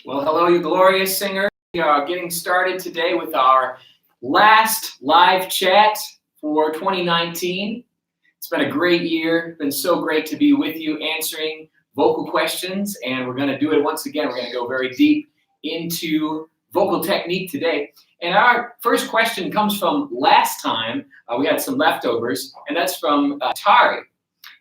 Well, hello, you glorious singer. We are getting started today with our last live chat for 2019. It's been a great year. It's been so great to be with you answering vocal questions, and we're going to do it once again. We're going to go very deep into vocal technique today. And our first question comes from last time. We had some leftovers, and that's from Tari.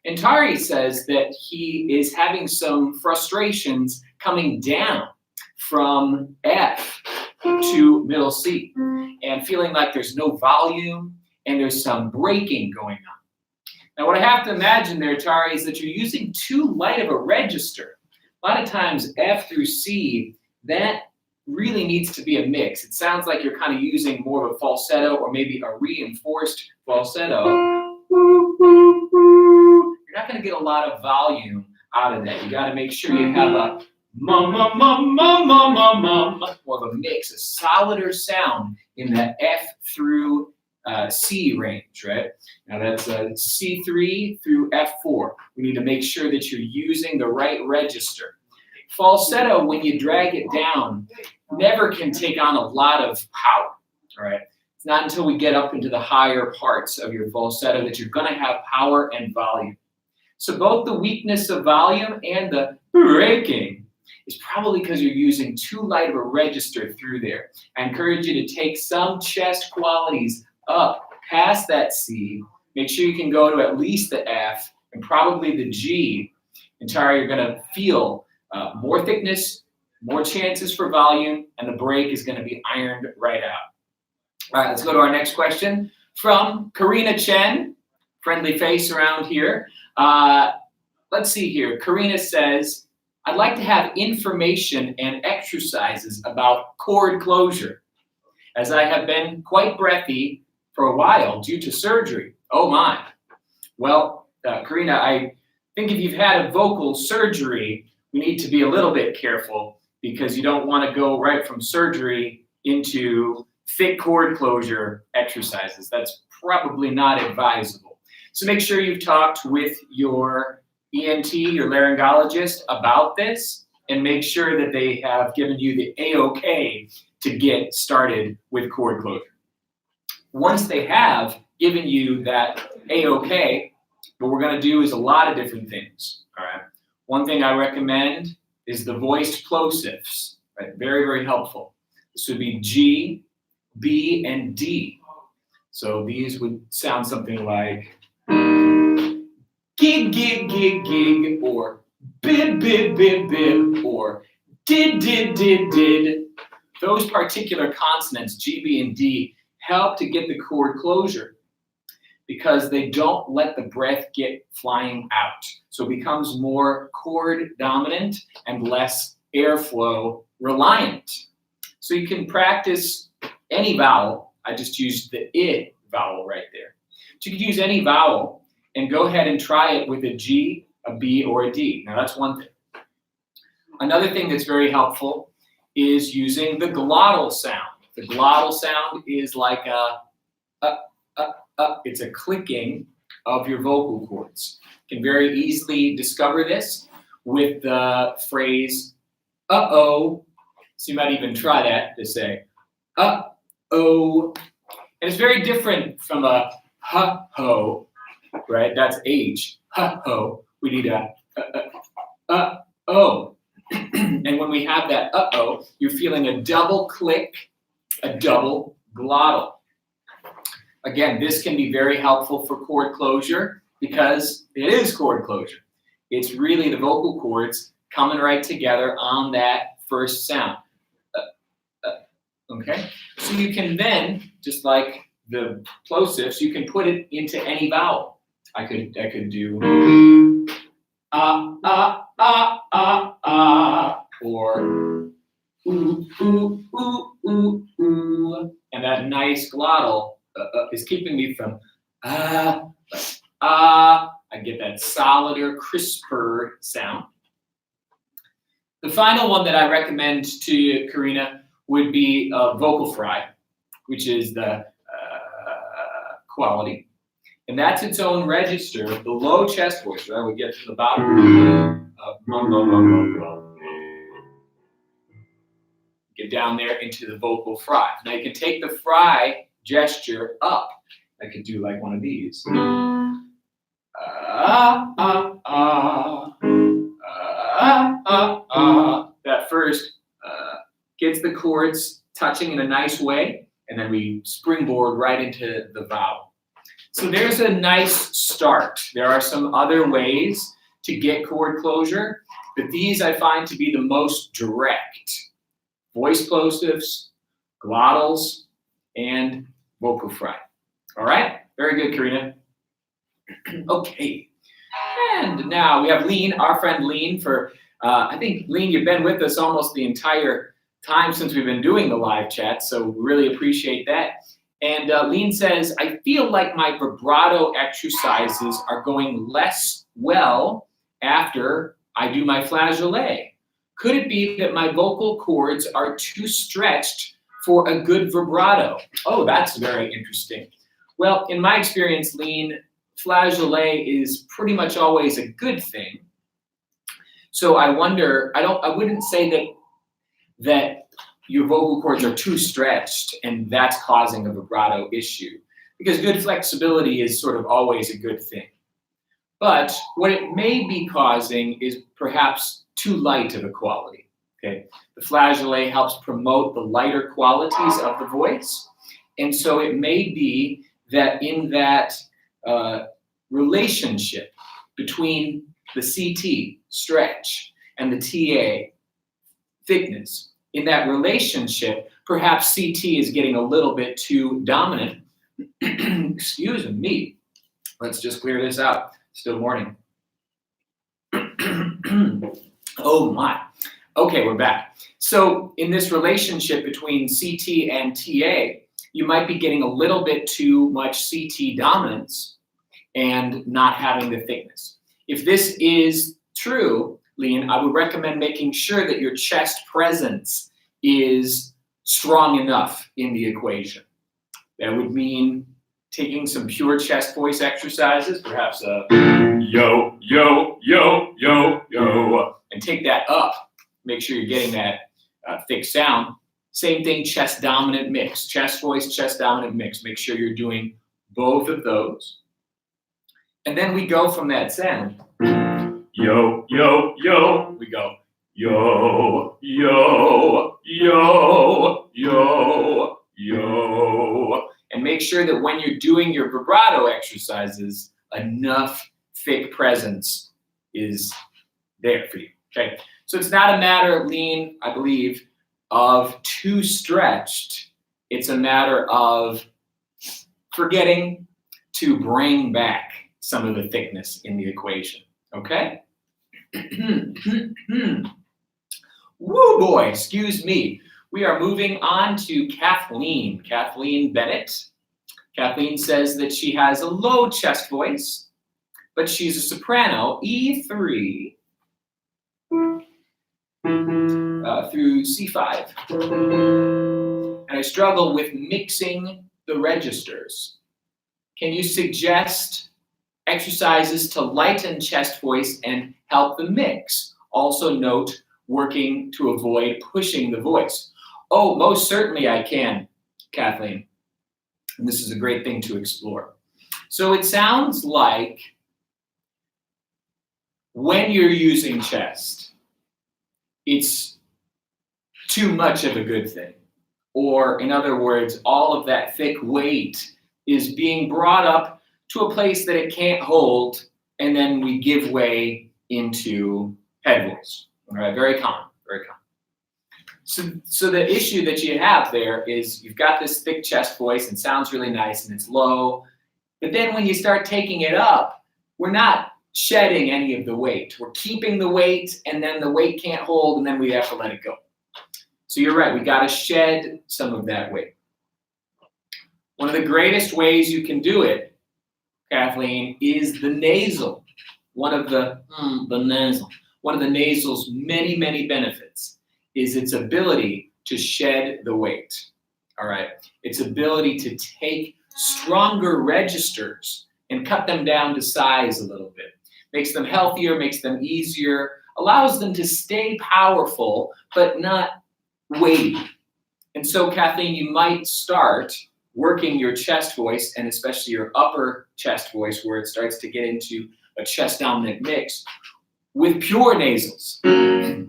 And Tari says that he is having some frustrations coming down from F to middle C and feeling like there's no volume and there's some breaking going on. Now, what I have to imagine there, Tari, is that you're using too light of a register. A lot of times F through C, that really needs to be a mix. It sounds like you're kind of using more of a falsetto or maybe a reinforced falsetto. You're not going to get a lot of volume out of that. You got to make sure you have a more of a mix, a solider sound in that F through C range, right? Now that's C3 through F4. We need to make sure that you're using the right register. Falsetto, when you drag it down, never can take on a lot of power, all right? It's not until we get up into the higher parts of your falsetto that you're going to have power and volume. So both the weakness of volume and the breaking is probably because you're using too light of a register through there. I encourage you to take some chest qualities up past that C. Make sure you can go to at least the F and probably the G. And Tara, you're going to feel more thickness, more chances for volume, and the break is going to be ironed right out. All right, let's go to our next question from Karina Chen, friendly face around here. Let's see here. Karina says, I'd like to have information and exercises about chord closure, as I have been quite breathy for a while due to surgery. Oh my. Well, Karina, I think if you've had a vocal surgery, we need to be a little bit careful because you don't want to go right from surgery into thick chord closure exercises. That's probably not advisable. So make sure you've talked with your ENT, your laryngologist, about this, and make sure that they have given you the A-OK to get started with chord closure. Once they have given you that A-OK, what we're going to do is a lot of different things. All right. One thing I recommend is the voiced plosives. Right? Very, very helpful. This would be G, B, and D. So these would sound something like gig, gig, gig, gig, or bib, bib, bib, bib, or did, did, did, did. Those particular consonants, G, B, and D, help to get the chord closure because they don't let the breath get flying out. So it becomes more chord dominant and less airflow reliant. So you can practice any vowel. I just used the I vowel right there. So you could use any vowel and go ahead and try it with a G, a B, or a D. Now that's one thing. Another thing that's very helpful is using the glottal sound. The glottal sound is like it's a clicking of your vocal cords. You can very easily discover this with the phrase, uh-oh. So you might even try that to say, uh-oh. And it's very different from a ha-ho, right? That's H. Uh-oh. We need a uh-oh. And when we have that uh-oh, you're feeling a double click, a double glottal. Again, this can be very helpful for chord closure because it is chord closure. It's really the vocal cords coming right together on that first sound. Okay? So you can then, just like the plosives, you can put it into any vowel. I could do or ooh, ooh, ooh, ooh, ooh. And that nice glottal is keeping me from I get that solider, crisper sound. The final one that I recommend to you, Karina, would be vocal fry, which is the quality. And that's its own register, the low chest voice, right? We get to the bottom. Get down there into the vocal fry. Now you can take the fry gesture up. I could do like one of these. That first gets the chords touching in a nice way, and then we springboard right into the vowel. So there's a nice start. There are some other ways to get chord closure, but these I find to be the most direct. Voice plosives, glottals, and vocal fry. All right, very good, Karina. Okay, and now we have Lean, our friend Lean, for, I think, Lean, you've been with us almost the entire time since we've been doing the live chat, so really appreciate that. And Lean says, I feel like my vibrato exercises are going less well after I do my flageolet. Could it be that my vocal cords are too stretched for a good vibrato? Oh, that's very interesting. Well, in my experience, Lean, flageolet is pretty much always a good thing. So I wonder, I wouldn't say that your vocal cords are too stretched and that's causing a vibrato issue, because good flexibility is sort of always a good thing. But what it may be causing is perhaps too light of a quality. Okay, the flageolet helps promote the lighter qualities of the voice, and so it may be that in that relationship between the CT, stretch, and the TA, thickness, in that relationship, perhaps CT is getting a little bit too dominant. Excuse me. Let's just clear this out. Still morning. Oh my. Okay, we're back. So in this relationship between CT and TA, you might be getting a little bit too much CT dominance and not having the thickness. If this is true, Lean, I would recommend making sure that your chest presence is strong enough in the equation. That would mean taking some pure chest voice exercises, perhaps a yo, yo, yo, yo, yo, and take that up. Make sure you're getting that thick sound. Same thing, chest dominant mix, chest voice, chest dominant mix. Make sure you're doing both of those. And then we go from that sound. Yo, yo, yo. We go yo, yo, yo, yo, yo. And make sure that when you're doing your vibrato exercises, enough thick presence is there for you. Okay, so it's not a matter, Lean, I believe, of too stretched. It's a matter of forgetting to bring back some of the thickness in the equation. Okay? Woo boy, excuse me. We are moving on to Kathleen. Kathleen Bennett. Kathleen says that she has a low chest voice, but she's a soprano, E3 through C5. And I struggle with mixing the registers. Can you suggest exercises to lighten chest voice and help the mix? Also note working to avoid pushing the voice. Oh, most certainly I can, Kathleen. And this is a great thing to explore. So it sounds like when you're using chest, it's too much of a good thing. Or in other words, all of that thick weight is being brought up to a place that it can't hold, and then we give way into head voice. All right, very common, very common. So the issue that you have there is you've got this thick chest voice and sounds really nice and it's low, but then when you start taking it up, we're not shedding any of the weight. We're keeping the weight, and then the weight can't hold, and then we have to let it go. So you're right, we gotta shed some of that weight. One of the greatest ways you can do it, Kathleen, is the nasal. One of the nasal's many, many benefits is its ability to shed the weight. All right, its ability to take stronger registers and cut them down to size a little bit. Makes them healthier, makes them easier, allows them to stay powerful, but not weighty. And so, Kathleen, you might start working your chest voice, and especially your upper chest voice, where it starts to get into a chest dominant mix, with pure nasals. Like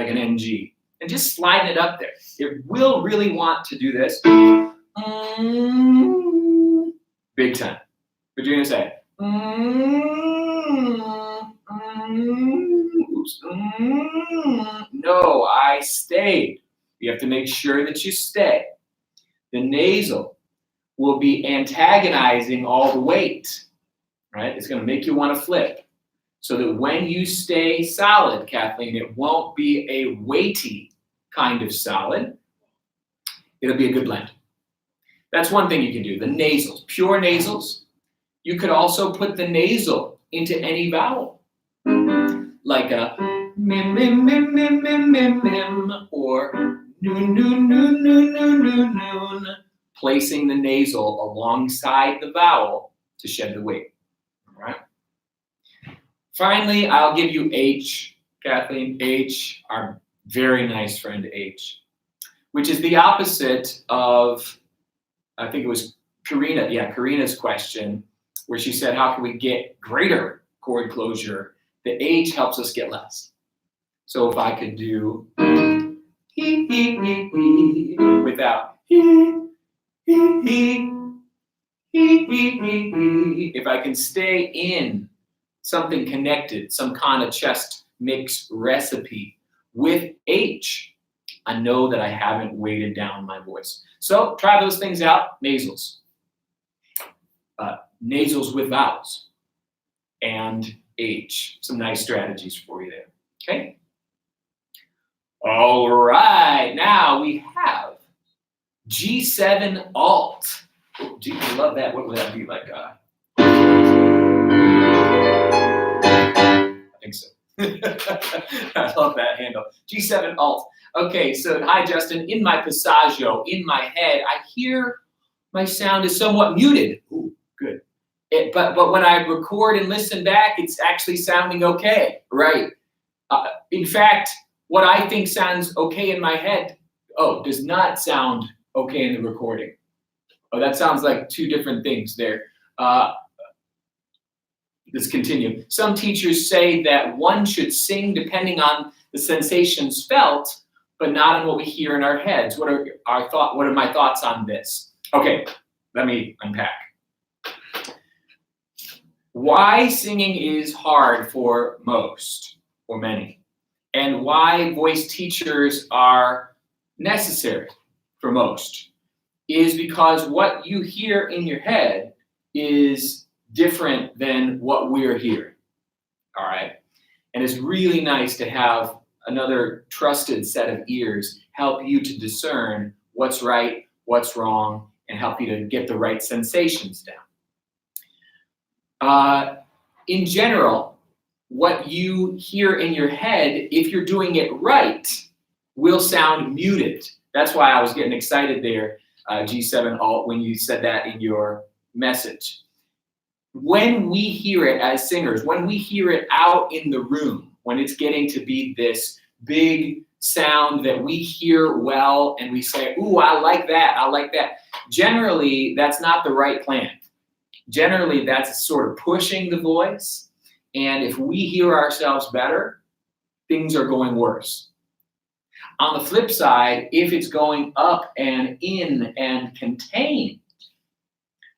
an NG. And just sliding it up there. It will really want to do this. Big time. But you're going to say, oops. No, I stayed. You have to make sure that you stay. The nasal will be antagonizing all the weight, right? It's going to make you want to flip. So that when you stay solid, Kathleen, it won't be a weighty kind of solid. It'll be a good blend. That's one thing you can do. The nasals, pure nasals. You could also put the nasal into any vowel, like a mim, mim, mim, mim, mim, mim, mim, or noon, noon, noon, noon, noon, noon, noon, placing the nasal alongside the vowel to shed the weight. All right. Finally, I'll give you H, Kathleen. H, our very nice friend H, which is the opposite of, I think it was Karina, Karina's question, where she said, how can we get greater chord closure? The H helps us get less. So if I could do without if I can stay in something connected, some kind of chest mix recipe with H, I know that I haven't weighted down my voice. So try those things out. Nasals. Nasals with vowels. And H. Some nice strategies for you there. Okay? All right. Now we have G7 Alt. Oh, gee, I love that. What would that be like? I think so. I love that handle. G7 Alt. Okay, so hi, Justin. In my passaggio, in my head, I hear my sound is somewhat muted. Ooh, good. But when I record and listen back, it's actually sounding okay, right? In fact, what I think sounds okay in my head, does not sound okay in the recording. Oh, that sounds like two different things there. Let's continue. Some teachers say that one should sing depending on the sensations felt, but not on what we hear in our heads. What are my thoughts on this? Okay, let me unpack. Why singing is hard for most or many, and why voice teachers are necessary for most, is because what you hear in your head is different than what we're hearing. All right. And it's really nice to have another trusted set of ears help you to discern what's right, what's wrong, and help you to get the right sensations down. In general, what you hear in your head, if you're doing it right, will sound muted. That's why I was getting excited there, G7 Alt, when you said that in your message. When we hear it as singers, when we hear it out in the room, when it's getting to be this big sound that we hear well and we say, ooh, I like that, I like that. Generally, that's not the right plan. Generally, that's sort of pushing the voice. And if we hear ourselves better, things are going worse. On the flip side, if it's going up and in and contained,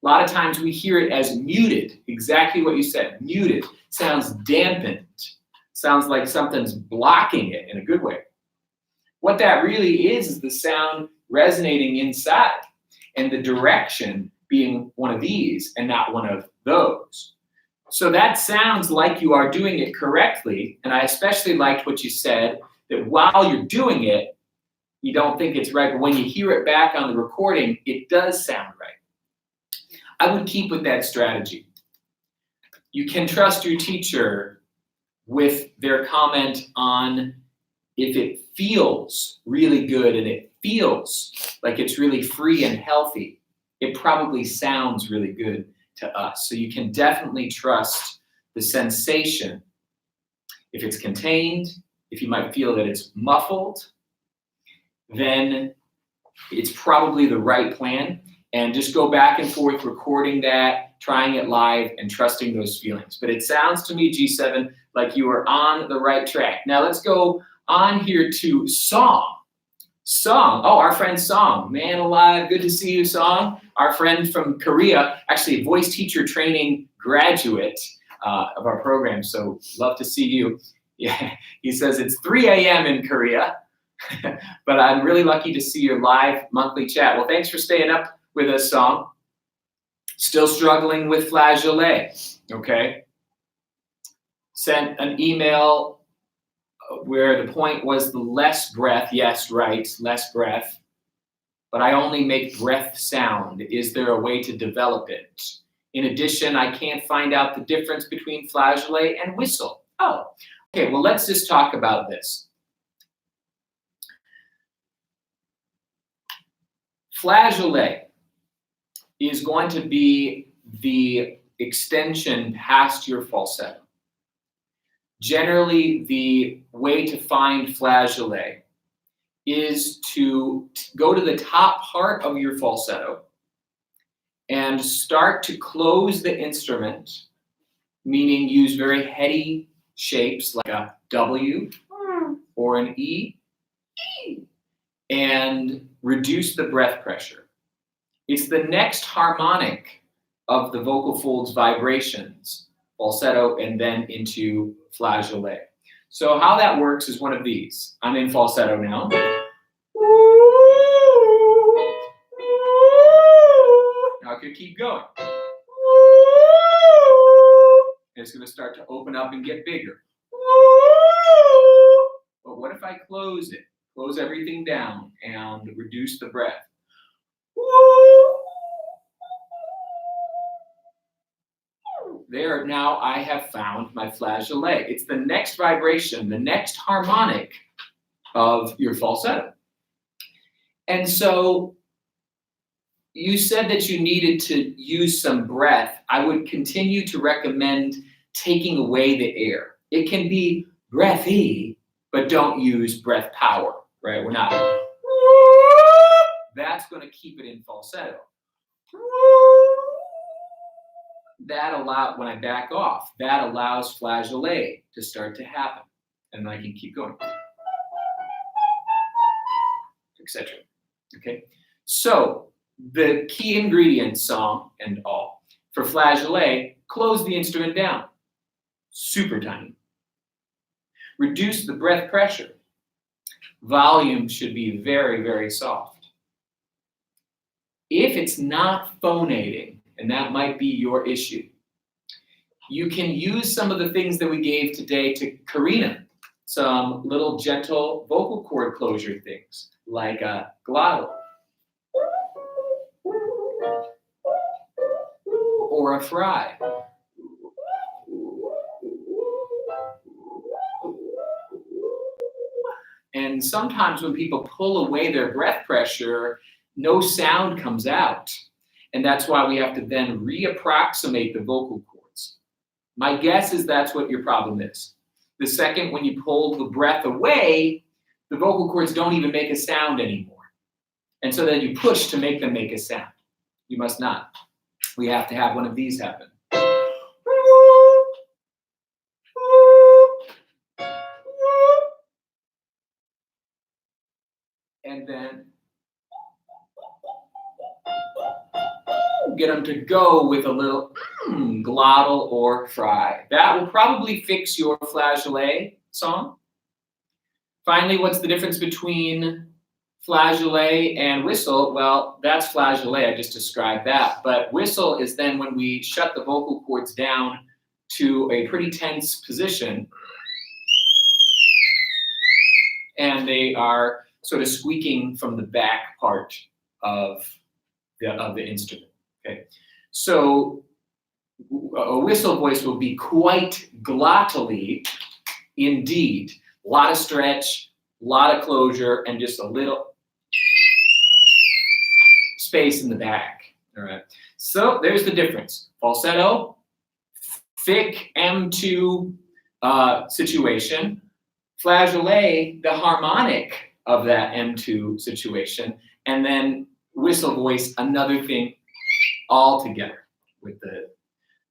a lot of times we hear it as muted, exactly what you said, muted, sounds dampened, sounds like something's blocking it in a good way. What that really is the sound resonating inside and the direction being one of these and not one of those. So that sounds like you are doing it correctly, and I especially liked what you said, that while you're doing it, you don't think it's right, but when you hear it back on the recording, it does sound right. I would keep with that strategy. You can trust your teacher with their comment on if it feels really good and it feels like it's really free and healthy, it probably sounds really good to us. So you can definitely trust the sensation. If it's contained, if you might feel that it's muffled, then it's probably the right plan. And just go back and forth recording that, trying it live, and trusting those feelings. But it sounds to me, G7, like you are on the right track. Now let's go on here to Song. Song, oh, our friend Song, man alive, good to see you, Song. Our friend from Korea, actually a voice teacher training graduate of our program, so love to see you. Yeah, he says it's 3 a.m. in Korea, but I'm really lucky to see your live monthly chat. Well, thanks for staying up with us, Song. Still struggling with flageolet, okay? Sent an email where the point was the less breath. Yes, right, less breath. But I only make breath sound. Is there a way to develop it? In addition, I can't find out the difference between flageolet and whistle. Oh, okay, well, let's just talk about this. Flageolet is going to be the extension past your falsetto. Generally, the way to find flageolet is to go to the top part of your falsetto and start to close the instrument, meaning use very heady shapes like a W or an E, and reduce the breath pressure. It's the next harmonic of the vocal folds vibrations, falsetto, and then into flageolet. So how that works is one of these. I'm in falsetto now. Now I could keep going. It's going to start to open up and get bigger. But what if I close it? Close everything down and reduce the breath. There, now I have found my flageolet. It's the next vibration, the next harmonic of your falsetto. And so you said that you needed to use some breath. I would continue to recommend taking away the air. It can be breathy, but don't use breath power, right? We're not. That's going to keep it in falsetto. That allows, when I back off, that allows flageolet to start to happen. And I can keep going, etc. Okay, so the key ingredients, Song and all, for flageolet, close the instrument down, super tiny. Reduce the breath pressure. Volume should be very, very soft. If it's not phonating, and that might be your issue, you can use some of the things that we gave today to Karina, some little gentle vocal cord closure things, like a glottal, or a fry. And sometimes when people pull away their breath pressure, no sound comes out. And that's why we have to then reapproximate the vocal cords. My guess is that's what your problem is. The second, when you pull the breath away, the vocal cords don't even make a sound anymore. And so then you push to make them make a sound. You must not. We have to have one of these happen. And then get them to go with a little glottal or fry. That will probably fix your flageolet, Song. Finally, what's the difference between flageolet and whistle? Well, that's flageolet, I just described that. But whistle is then when we shut the vocal cords down to a pretty tense position, and they are sort of squeaking from the back part of the instrument. Okay, so a whistle voice will be quite glottally indeed. A lot of stretch, a lot of closure, and just a little space in the back. All right, so there's the difference. Falsetto, thick M2 situation. flageolet the harmonic of that M2 situation, and then whistle voice another thing all together with the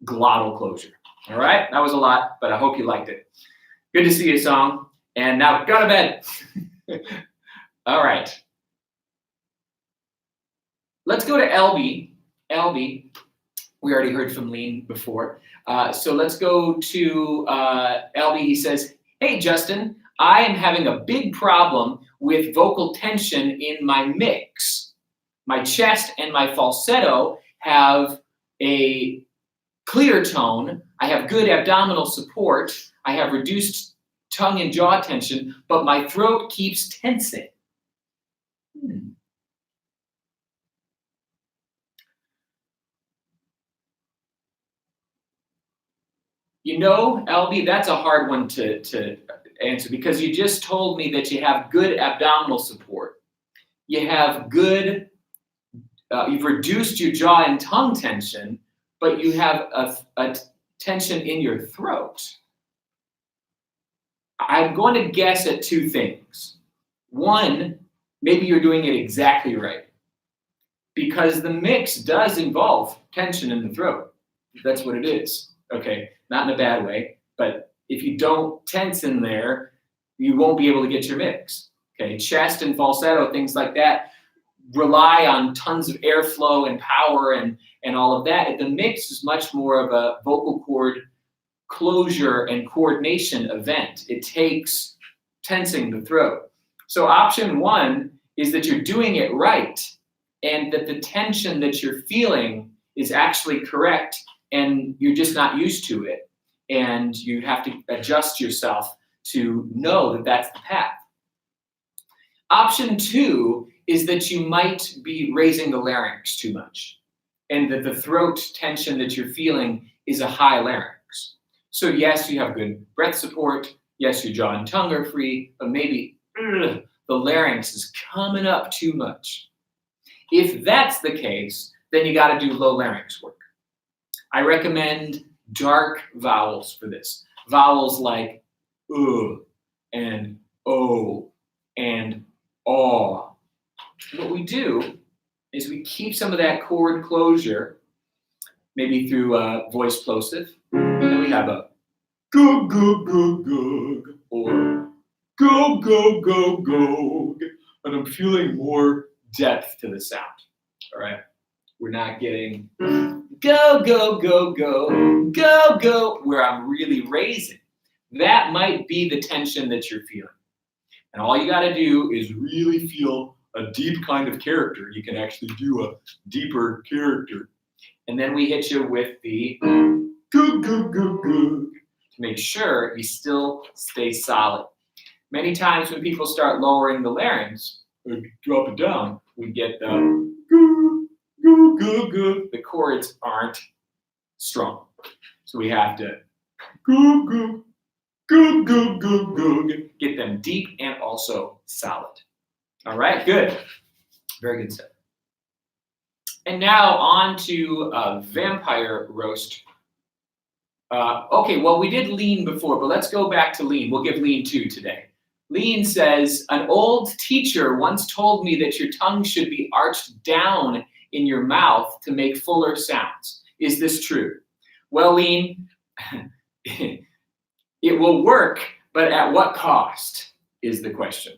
glottal closure. All right, that was a lot, but I hope you liked it. Good to see you, Song. And now go to bed. All right. Let's go to LB. LB, we already heard from Lean before. So let's go to LB. He says, hey, Justin, I am having a big problem with vocal tension in my mix. My chest and my falsetto have a clear tone. I have good abdominal support. I have reduced tongue and jaw tension, but my throat keeps tensing. You know, LB, that's a hard one to answer because you just told me that you have good abdominal support. You have good, you've reduced your jaw and tongue tension, but you have a tension in your throat. I'm going to guess at two things. One, maybe you're doing it exactly right because the mix does involve tension in the throat. That's what it is. Okay, not in a bad way, but if you don't tense in there, you won't be able to get your mix. Okay, chest and falsetto, things like that, rely on tons of airflow and power and all of that. The mix is much more of a vocal cord closure and coordination event. It takes tensing the throat. So option one is that you're doing it right and that the tension that you're feeling is actually correct and you're just not used to it. And you have to adjust yourself to know that that's the path. Option two is that you might be raising the larynx too much and that the throat tension that you're feeling is a high larynx. So yes, you have good breath support. Yes, your jaw and tongue are free, but maybe the larynx is coming up too much. If that's the case, then you got to do low larynx work. I recommend dark vowels for this. Vowels like and o and aw. What we do is we keep some of that chord closure, maybe through voice plosive. And then we have a go, go, go, go, or go, go, go, go. And I'm feeling more depth to the sound. All right. We're not getting go, go, go, go, go, go, where I'm really raising. That might be the tension that you're feeling. And all you got to do is really feel a deep kind of character. You can actually do a deeper character. And then we hit you with the go, go, go, go to make sure you still stay solid. Many times when people start lowering the larynx, or drop it down, we get the go, go, go, go. The chords aren't strong. So we have to go, go, go, go, go, go. Get them deep and also solid. All right, good. Very good stuff. And now on to vampire roast. Okay, well, we did lean before, but let's go back to lean. We'll give lean 2 today. Lean says, an old teacher once told me that your tongue should be arched down in your mouth to make fuller sounds. Is this true? Well, Lean, it will work, but at what cost is the question.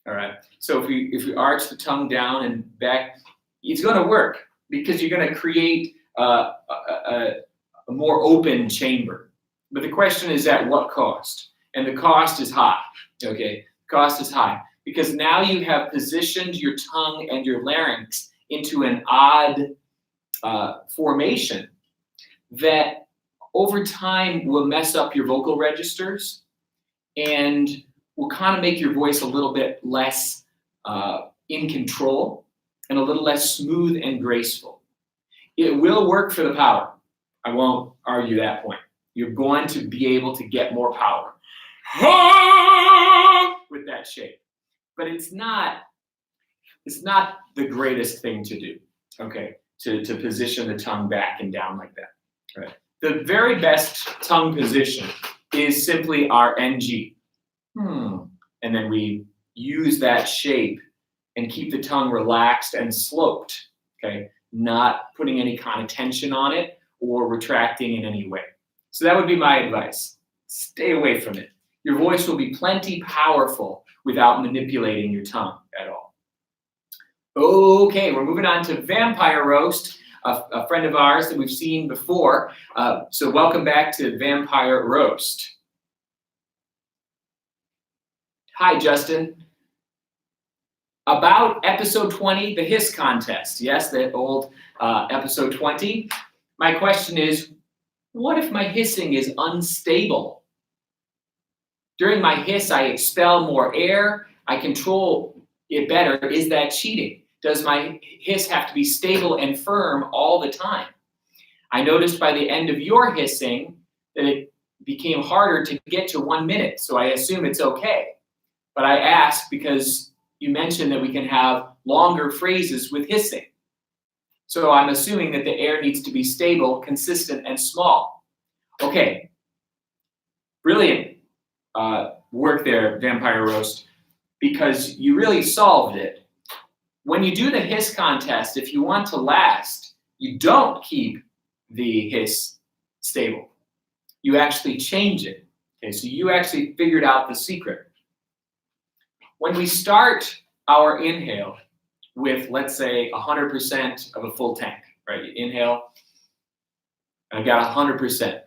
All right. So if we arch the tongue down and back, it's going to work because you're going to create a more open chamber. But the question is at what cost? And the cost is high. Okay, cost is high because now you have positioned your tongue and your larynx into an odd formation that over time will mess up your vocal registers and will kind of make your voice a little bit less in control and a little less smooth and graceful. It will work for the power. I won't argue that point. You're going to be able to get more power with that shape, but it's not the greatest thing to do. Okay, to position the tongue back and down like that. Right. The very best tongue position is simply our NG. And then we use that shape and keep the tongue relaxed and sloped, okay? Not putting any kind of tension on it or retracting in any way. So that would be my advice. Stay away from it. Your voice will be plenty powerful without manipulating your tongue at all. Okay, we're moving on to Vampire Roast, a friend of ours that we've seen before. So welcome back to Vampire Roast. Hi, Justin. About episode 20, the hiss contest. Yes, that old episode 20. My question is, what if my hissing is unstable? During my hiss, I expel more air. I control it better. Is that cheating? Does my hiss have to be stable and firm all the time? I noticed by the end of your hissing that it became harder to get to 1 minute, so I assume it's okay. But I ask because you mentioned that we can have longer phrases with hissing. So I'm assuming that the air needs to be stable, consistent, and small. Okay, brilliant work there, Vampire Roast, because you really solved it. When you do the hiss contest, if you want to last, you don't keep the hiss stable. You actually change it. Okay, so you actually figured out the secret. When we start our inhale with, let's say, 100% of a full tank, right? You inhale, and I've got 100%.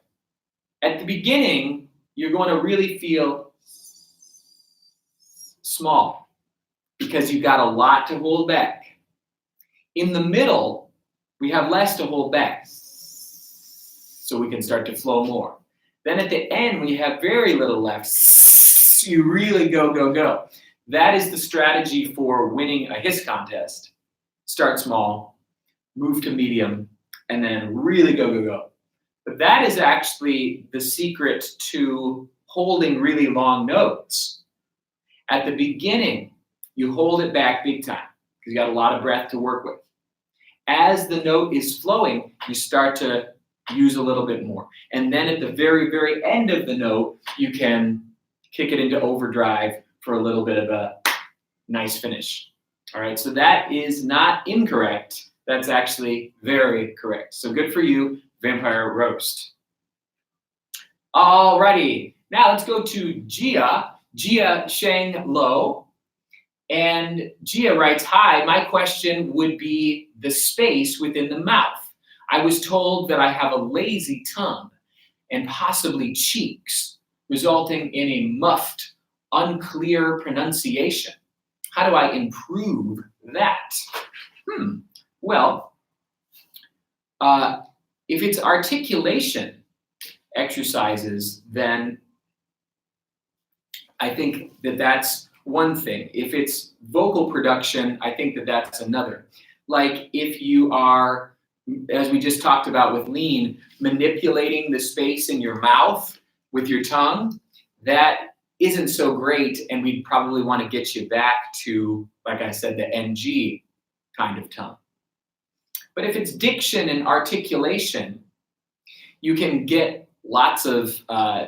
At the beginning, you're going to really feel small because you've got a lot to hold back. In the middle, we have less to hold back, so we can start to flow more. Then at the end, when you have very little left, you really go, go, go. That is the strategy for winning a hiss contest. Start small, move to medium, and then really go, go, go. But that is actually the secret to holding really long notes. At the beginning, you hold it back big time because you got a lot of breath to work with. As the note is flowing, you start to use a little bit more. And then at the very, very end of the note, you can kick it into overdrive for a little bit of a nice finish. All right, so that is not incorrect. That's actually very correct. So good for you, Vampire Roast. All righty, now let's go to Jia Sheng Lo. And Jia writes, hi, my question would be the space within the mouth. I was told that I have a lazy tongue and possibly cheeks, resulting in a muffed, unclear pronunciation. How do I improve that? Well, if it's articulation exercises, then I think that that's one thing. If it's vocal production, I think that that's another. Like if you are, as we just talked about with lean, manipulating the space in your mouth with your tongue, that isn't so great, and we'd probably want to get you back to, like I said, the NG kind of tongue. But if it's diction and articulation, you can get lots of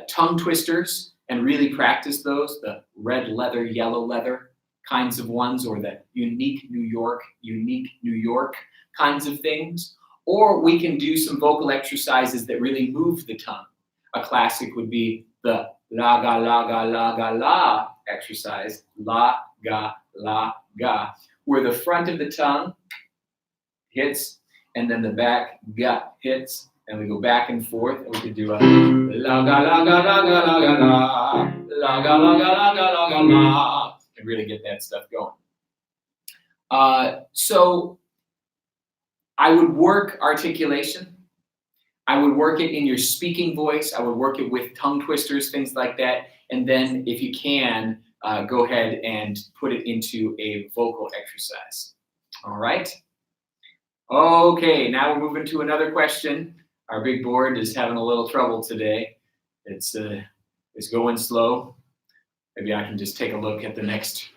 tongue twisters and really practice those, the red leather, yellow leather kinds of ones, or the unique New York kinds of things. Or we can do some vocal exercises that really move the tongue. A classic would be the la ga la ga la ga la exercise, la ga la ga, where the front of the tongue hits and then the back ga hits, and we go back and forth, and we could do a la ga la ga la ga la ga la, la ga la ga la ga la ga la, and really get that stuff going. So I would work articulation. I would work it in your speaking voice. I would work it with tongue twisters, things like that. And then if you can, go ahead and put it into a vocal exercise. All right. Okay, now we're moving to another question. Our big board is having a little trouble today. It's going slow. Maybe I can just take a look at the next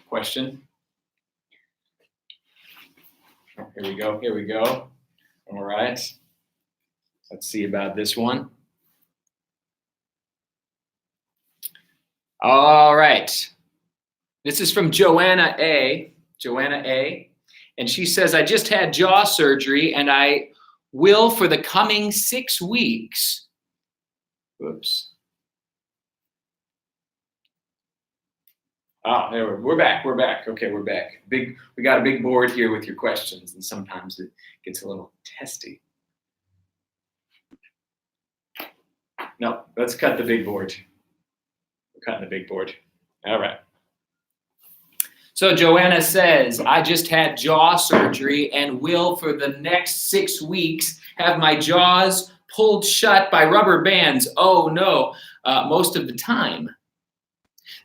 question. Here we go. All right. Let's see about this one. All right. This is from Joanna A. Joanna A. And she says, I just had jaw surgery and I will for the coming 6 weeks. Whoops. Oh, there we're back. We're back. Okay, we're back. We got a big board here with your questions, and sometimes it gets a little testy. No, let's cut the big board. We're cutting the big board. All right. So Joanna says, I just had jaw surgery and will for the next 6 weeks have my jaws pulled shut by rubber bands. Oh no, most of the time.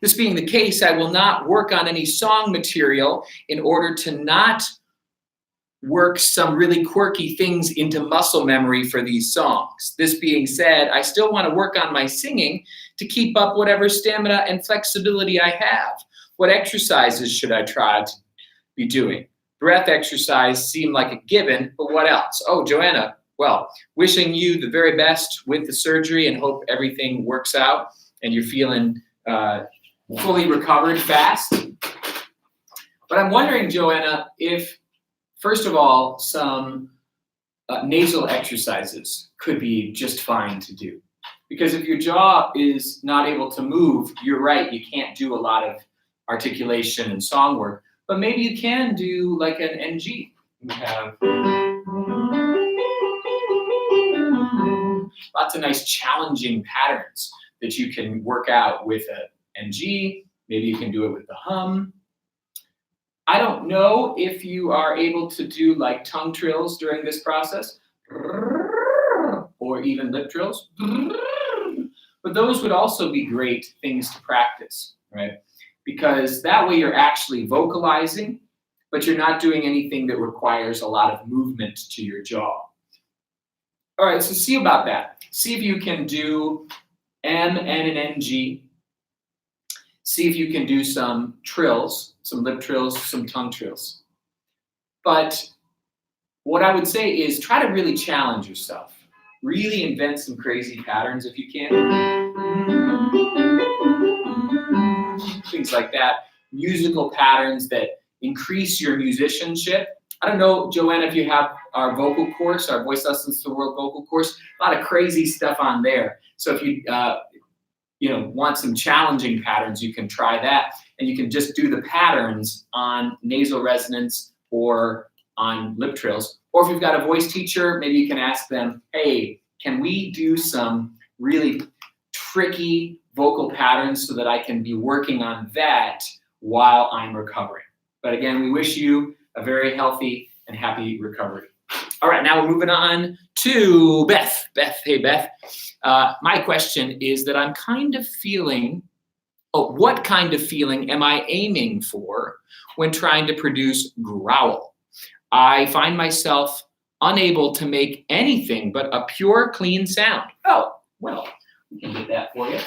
This being the case, I will not work on any song material in order to not work some really quirky things into muscle memory for these songs. This being said, I still want to work on my singing to keep up whatever stamina and flexibility I have. What exercises should I try to be doing? Breath exercise seemed like a given, but what else? Oh, Joanna, well, wishing you the very best with the surgery and hope everything works out and you're feeling fully recovered fast. But I'm wondering, Joanna, if, first of all, some nasal exercises could be just fine to do. Because if your jaw is not able to move, you're right, you can't do a lot of articulation and song work, but maybe you can do like an NG. You have lots of nice challenging patterns that you can work out with an NG. Maybe you can do it with the hum. I don't know if you are able to do like tongue trills during this process, or even lip trills, but those would also be great things to practice, right? Because that way you're actually vocalizing, but you're not doing anything that requires a lot of movement to your jaw. All right, so see about that. See if you can do M and an NG. See if you can do some trills, some lip trills, some tongue trills. But what I would say is try to really challenge yourself. Really invent some crazy patterns if you can. Things like that. Musical patterns that increase your musicianship. I don't know, Joanna, if you have our vocal course, our Voice Lessons to the World vocal course, a lot of crazy stuff on there. So if you want some challenging patterns, you can try that. And you can just do the patterns on nasal resonance or on lip trills. Or if you've got a voice teacher, maybe you can ask them, hey, can we do some really tricky vocal patterns so that I can be working on that while I'm recovering? But again, we wish you a very healthy and happy recovery. All right, now we're moving on to Beth. Beth, hey Beth. My question is that I'm kind of feeling, what kind of feeling am I aiming for when trying to produce growl? I find myself unable to make anything but a pure, clean sound. Oh, well, we can get that for you.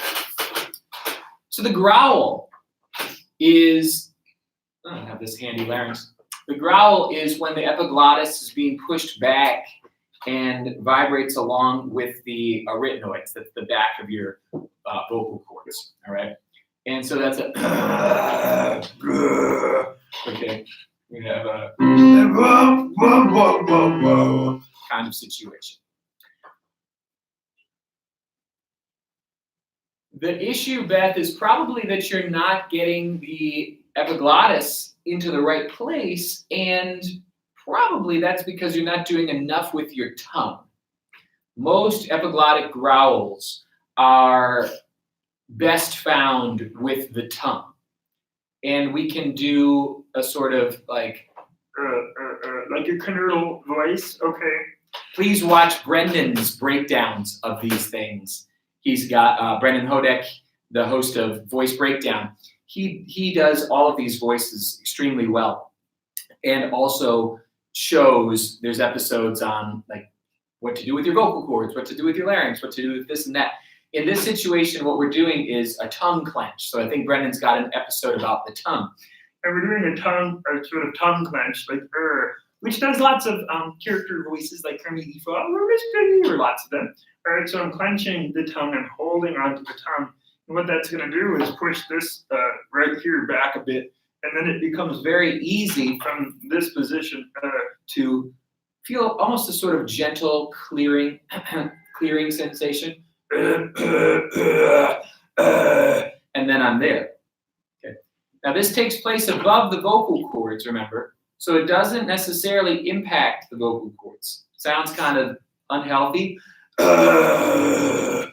So the growl is, I don't have this handy larynx. The growl is when the epiglottis is being pushed back and vibrates along with the arytenoids, that's the back of your vocal cords, all right? And so that's a, okay, we have a kind of situation. The issue, Beth, is probably that you're not getting the epiglottis into the right place, and probably that's because you're not doing enough with your tongue. Most epiglottic growls are best found with the tongue. And we can do a sort of like a canoodle voice, okay? Please watch Brendan's breakdowns of these things. He's got Brendan Hodek, the host of Voice Breakdown. He does all of these voices extremely well, and also shows, there's episodes on like what to do with your vocal cords, what to do with your larynx, what to do with this and that. In this situation, what we're doing is a tongue clench. So I think Brendan's got an episode about the tongue. And we're doing a sort of tongue clench, like which does lots of character voices like Kermit the Frog or lots of them. All right, so I'm clenching the tongue and holding onto the tongue what that's going to do is push this right here back a bit, and then it becomes very easy from this position to feel almost a sort of gentle clearing sensation. And then I'm there. Okay. Now this takes place above the vocal cords, remember, so it doesn't necessarily impact the vocal cords. Sounds kind of unhealthy, but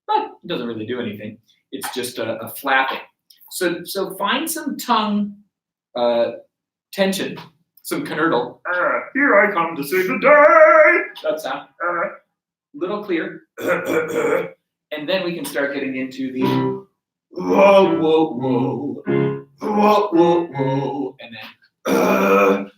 it doesn't really do anything. It's just a flapping. So find some tongue tension, some connerdle. Here I come to save the day. That sound. Little clear. And then we can start getting into the whoa, whoa, whoa, whoa, whoa, whoa, and then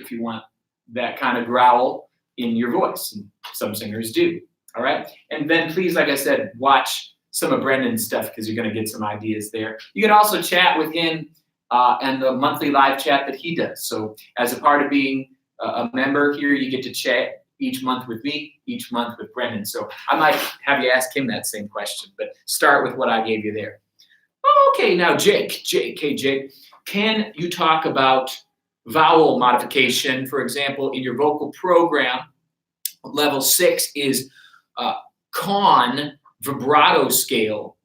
if you want that kind of growl in your voice, and some singers do. All right, and then please, like I said, watch some of Brendan's stuff because you're going to get some ideas there. You can also chat with him and the monthly live chat that he does. So as a part of being a member here, you get to chat each month with me, each month with Brendan. So I might have you ask him that same question, but start with what I gave you there. Okay, now Jake, can you talk about vowel modification? For example, in your vocal program, level 6 is con vibrato scale.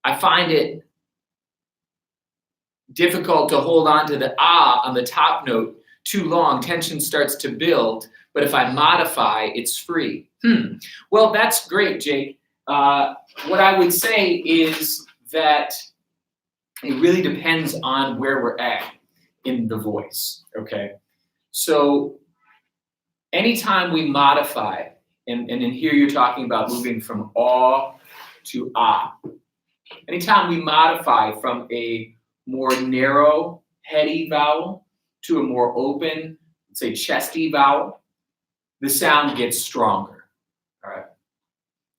I find it difficult to hold on to the ah on the top note too long. Tension starts to build, but if I modify, it's free. Well, that's great, Jake. What I would say is that it really depends on where we're at in the voice, okay? So anytime we modify, and in here you're talking about moving from aw to ah. Anytime we modify from a more narrow, heady vowel to a more open, let's say chesty vowel, the sound gets stronger, all right?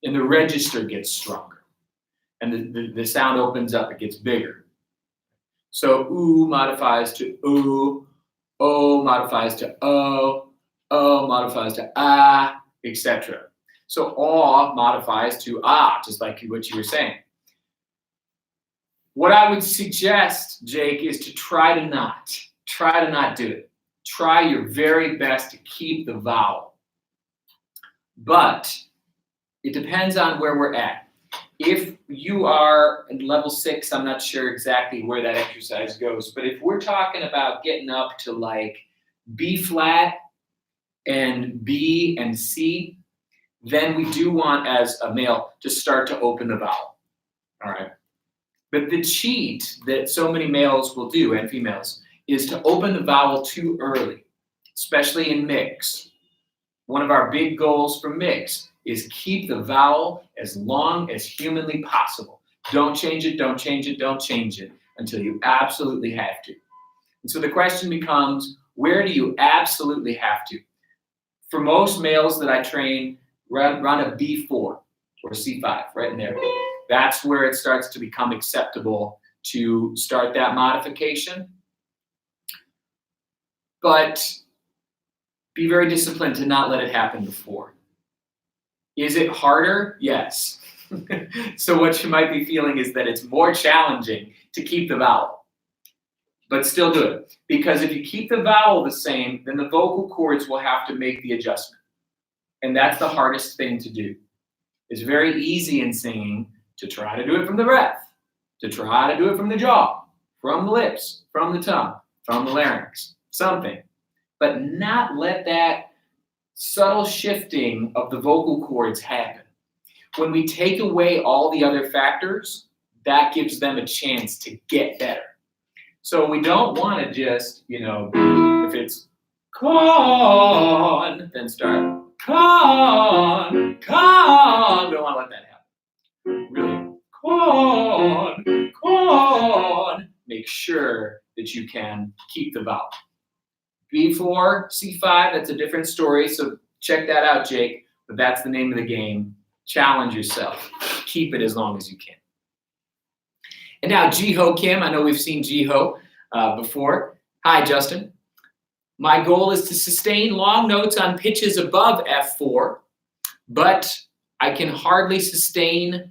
And the register gets stronger. And the sound opens up, it gets bigger. So oo modifies to oo, o modifies to o modifies to ah, etc. So aw modifies to ah, just like what you were saying. What I would suggest, Jake, is to try to not do it. Try your very best to keep the vowel. But it depends on where we're at. If you are in level 6, I'm not sure exactly where that exercise goes, but if we're talking about getting up to like B flat and B and C, then we do want, as a male, to start to open the vowel, all right? But the cheat that so many males will do, and females, is to open the vowel too early, especially in mix. One of our big goals for mix is keep the vowel as long as humanly possible. Don't change it, don't change it, don't change it until you absolutely have to. And so the question becomes, where do you absolutely have to? For most males that I train, run a B4 or C5, right in there. That's where it starts to become acceptable to start that modification. But be very disciplined to not let it happen before. Is it harder? Yes. So what you might be feeling is that it's more challenging to keep the vowel, but still do it. Because if you keep the vowel the same, then the vocal cords will have to make the adjustment. And that's the hardest thing to do. It's very easy in singing to try to do it from the breath, to try to do it from the jaw, from the lips, from the tongue, from the larynx, something. But not let that subtle shifting of the vocal cords happen. When we take away all the other factors, that gives them a chance to get better. So we don't want to just, if it's con, then start con. We don't want to let that happen. Really, con. Make sure that you can keep the vowel. B4, C5, that's a different story, so check that out, Jake. But that's the name of the game. Challenge yourself. Keep it as long as you can. And now Jiho Kim, I know we've seen Jiho before. Hi, Justin. My goal is to sustain long notes on pitches above F4, but I can hardly sustain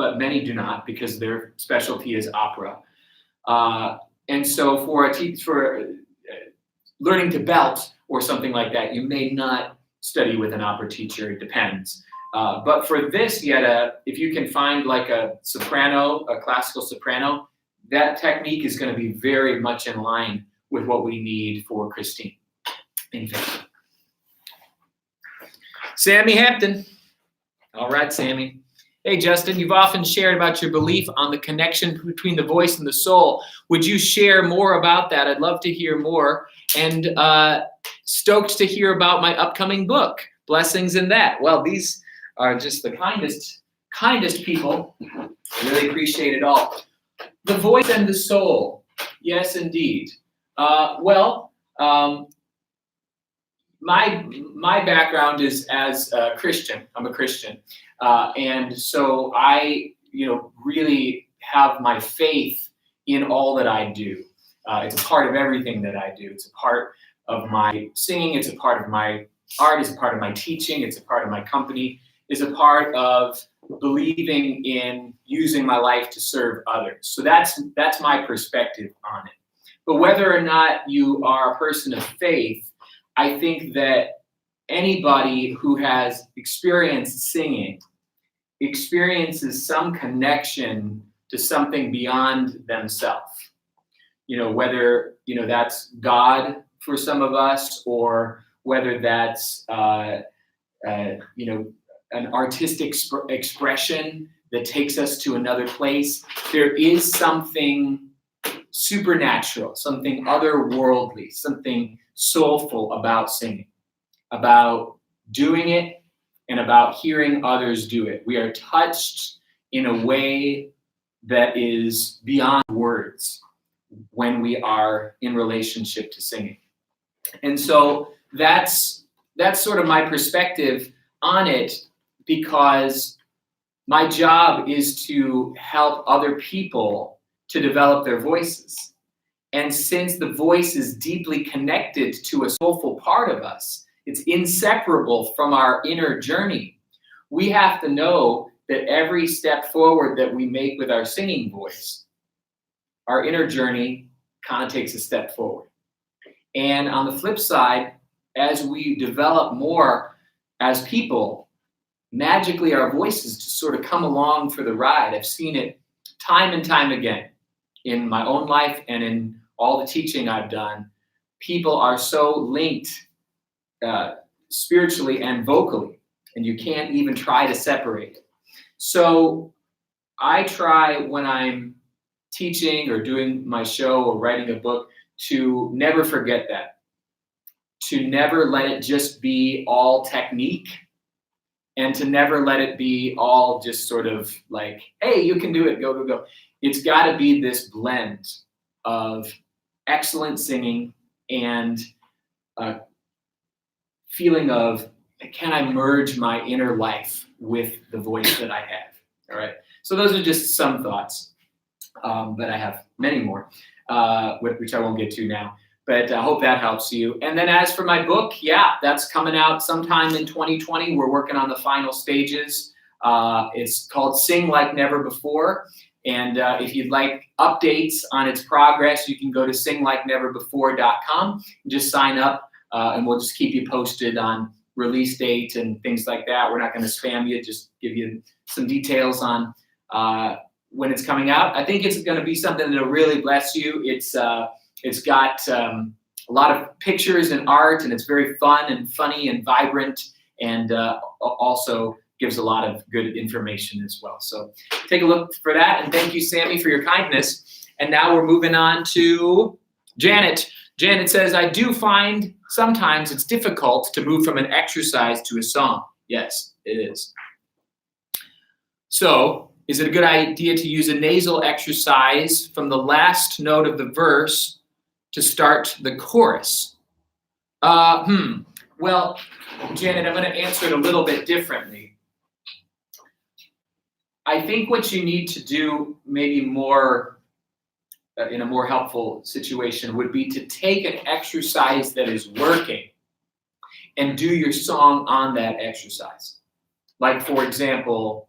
but many do not because their specialty is opera. And so for learning to belt or something like that, you may not study with an opera teacher, it depends. But for this, if you can find like a soprano, a classical soprano, that technique is going to be very much in line with what we need for Christine. In fact. Sammy Hampton. All right, Sammy. Hey, Justin, you've often shared about your belief on the connection between the voice and the soul. Would you share more about that? I'd love to hear more. And stoked to hear about my upcoming book. Blessings in that. Well, these are just the kindest people. I really appreciate it all. The voice and the soul. Yes, indeed. My background is as a Christian. I'm a Christian. And so I, really have my faith in all that I do. It's a part of everything that I do. It's a part of my singing. It's a part of my art. It's a part of my teaching. It's a part of my company. It's a part of believing in using my life to serve others. So that's my perspective on it. But whether or not you are a person of faith, I think that anybody who has experienced singing experiences some connection to something beyond themselves. Whether, that's God for some of us, or whether that's, an artistic expression that takes us to another place. There is something supernatural, something otherworldly, something soulful about singing, about doing it, and about hearing others do it. We are touched in a way that is beyond words when we are in relationship to singing. And so that's sort of my perspective on it, because my job is to help other people to develop their voices. And since the voice is deeply connected to a soulful part of us, it's inseparable from our inner journey, we have to know that every step forward that we make with our singing voice, our inner journey kind of takes a step forward. And on the flip side, as we develop more as people, magically our voices just sort of come along for the ride. I've seen it time and time again in my own life and in all the teaching I've done. People are so linked spiritually and vocally, and you can't even try to separate it. So I try, when I'm teaching or doing my show or writing a book, to never forget that, to never let it just be all technique, and to never let it be all just sort of like, hey, you can do it, go, go, go. It's got to be this blend of excellent singing and a feeling of, can I merge my inner life with the voice that I have? All right. So those are just some thoughts, but I have many more, which I won't get to now. But I hope that helps you. And then as for my book, that's coming out sometime in 2020. We're working on the final stages. It's called Sing Like Never Before. And if you'd like updates on its progress, you can go to singlikeneverbefore.com. Just sign up, and we'll just keep you posted on release date and things like that. We're not going to spam you, just give you some details on when it's coming out. I think it's going to be something that'll really bless you. It's got a lot of pictures and art, and it's very fun and funny and vibrant, and also gives a lot of good information as well. So take a look for that, and thank you, Sammy, for your kindness. And now we're moving on to Janet. Janet says, I do find sometimes it's difficult to move from an exercise to a song. Yes, it is. So is it a good idea to use a nasal exercise from the last note of the verse to start the chorus? Well, Janet, I'm going to answer it a little bit differently. I think what you need to do, maybe more in a more helpful situation, would be to take an exercise that is working and do your song on that exercise. Like, for example,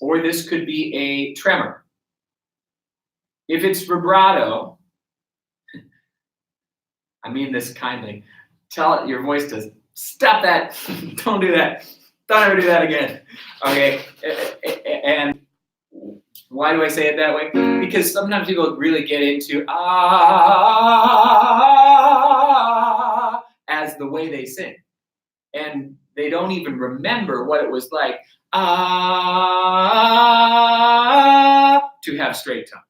or this could be a tremor. If it's vibrato, I mean this kindly, tell your voice to stop that, don't do that, don't ever do that again, okay? And why do I say it that way? Because sometimes people really get into as the way they sing. And they don't even remember what it was like to have straight tongue.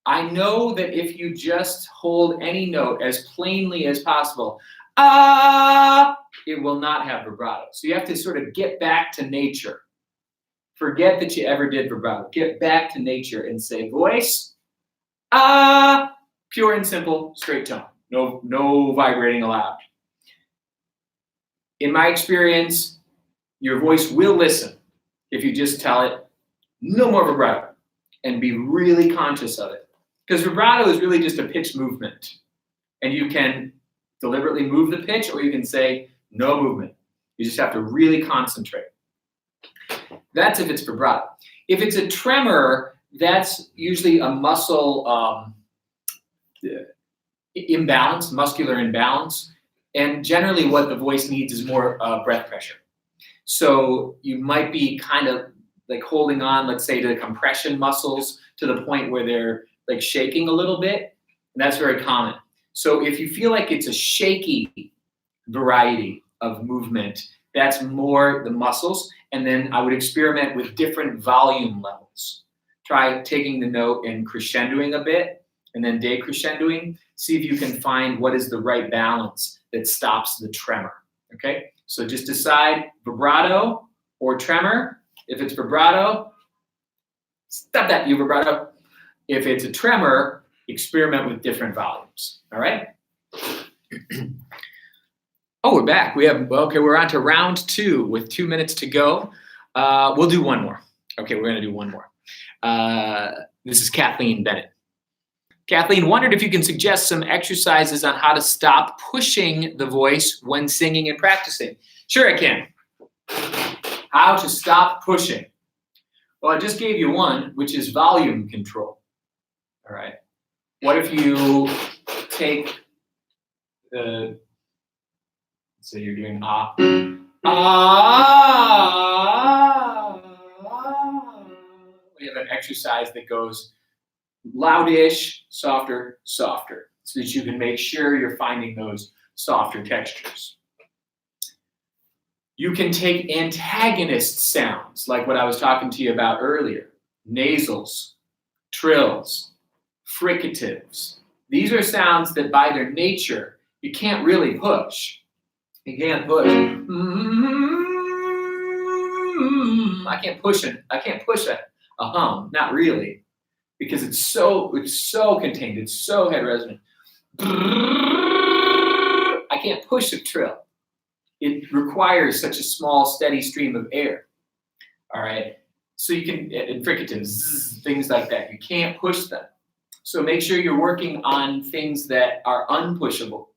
I know that if you just hold any note as plainly as possible, it will not have vibrato. So you have to sort of get back to nature. Forget that you ever did vibrato. Get back to nature and say, voice, pure and simple, straight tone. No vibrating allowed. In my experience, your voice will listen if you just tell it, no more vibrato, and be really conscious of it. Because vibrato is really just a pitch movement. And you can deliberately move the pitch, or you can say no movement. You just have to really concentrate. That's if it's vibrato. If it's a tremor, that's usually a muscle imbalance, muscular imbalance. And generally what the voice needs is more breath pressure. So you might be kind of like holding on, let's say, to the compression muscles to the point where they're like shaking a little bit. And that's very common. So if you feel like it's a shaky variety of movement, that's more the muscles. And then I would experiment with different volume levels. Try taking the note and crescendoing a bit and then decrescendoing. See if you can find what is the right balance that stops the tremor, okay? So just decide vibrato or tremor. If it's vibrato, stop that, you vibrato. If it's a tremor, experiment with different volumes, all right? Oh, we're back. We're on to round 2 with 2 minutes to go. We'll do one more. Okay, we're gonna do one more. This is Kathleen Bennett. Kathleen wondered if you can suggest some exercises on how to stop pushing the voice when singing and practicing. Sure, I can. How to stop pushing. Well, I just gave you one, which is volume control. All right. What if you take the, so you're doing we have an exercise that goes loudish, softer, softer, so that you can make sure you're finding those softer textures. You can take antagonist sounds, like what I was talking to you about earlier, nasals, trills, fricatives. These are sounds that by their nature, you can't really push. You can't push. I can't push a hum, not really. Because it's so contained, it's so head resonant. I can't push a trill. It requires such a small, steady stream of air. All right, so you can, in fricatives, things like that, you can't push them. So make sure you're working on things that are unpushable.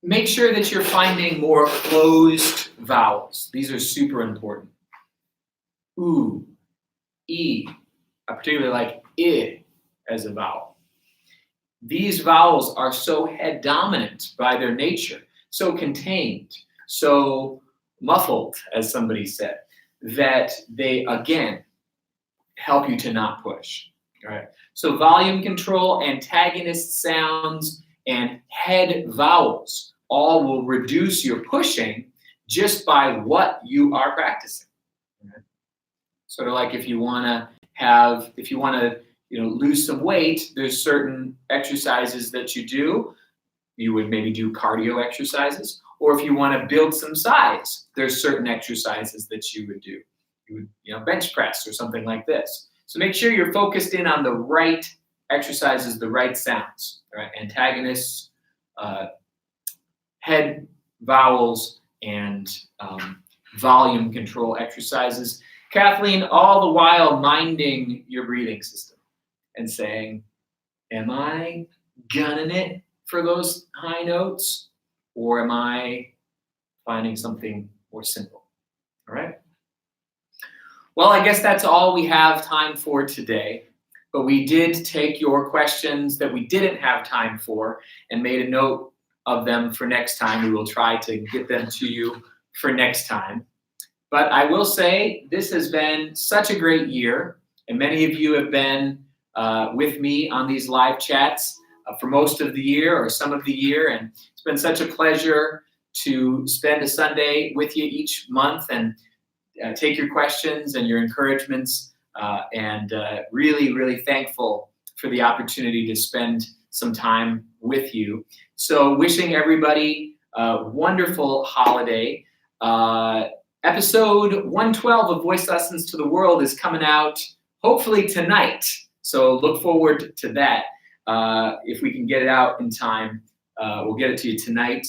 Make sure that you're finding more closed vowels. These are super important. Ooh, E, I particularly like I as a vowel. These vowels are so head dominant by their nature, so contained, so muffled, as somebody said, that they, again, help you to not push. All right. So volume control, antagonist sounds, and head vowels all will reduce your pushing just by what you are practicing. Sort of like if you want to lose some weight, there's certain exercises that you do. You would maybe do cardio exercises, or if you want to build some size, there's certain exercises that you would do. You would, bench press or something like this. So make sure you're focused in on the right exercises, the right sounds, right? Antagonists, head vowels, and volume control exercises. Kathleen, all the while minding your breathing system and saying, am I gunning it for those high notes? Or am I finding something more simple. All right? Well, I guess that's all we have time for today. But we did take your questions that we didn't have time for and made a note of them for next time. We will try to get them to you for next time. But I will say this has been such a great year, and many of you have been with me on these live chats for most of the year or some of the year, and it's been such a pleasure to spend a Sunday with you each month and take your questions and your encouragements, and really, really thankful for the opportunity to spend some time with you. So wishing everybody a wonderful holiday. Episode 112 of Voice Lessons to the World is coming out hopefully tonight. So look forward to that. If we can get it out in time, we'll get it to you tonight.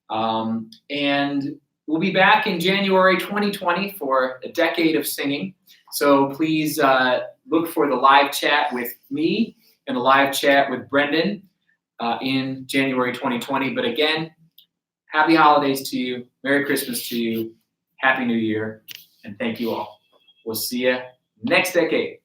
And we'll be back in January 2020 for a decade of singing. So please look for the live chat with me and the live chat with Brendan in January 2020. But again, happy holidays to you. Merry Christmas to you. Happy New Year. And thank you all. We'll see you next decade.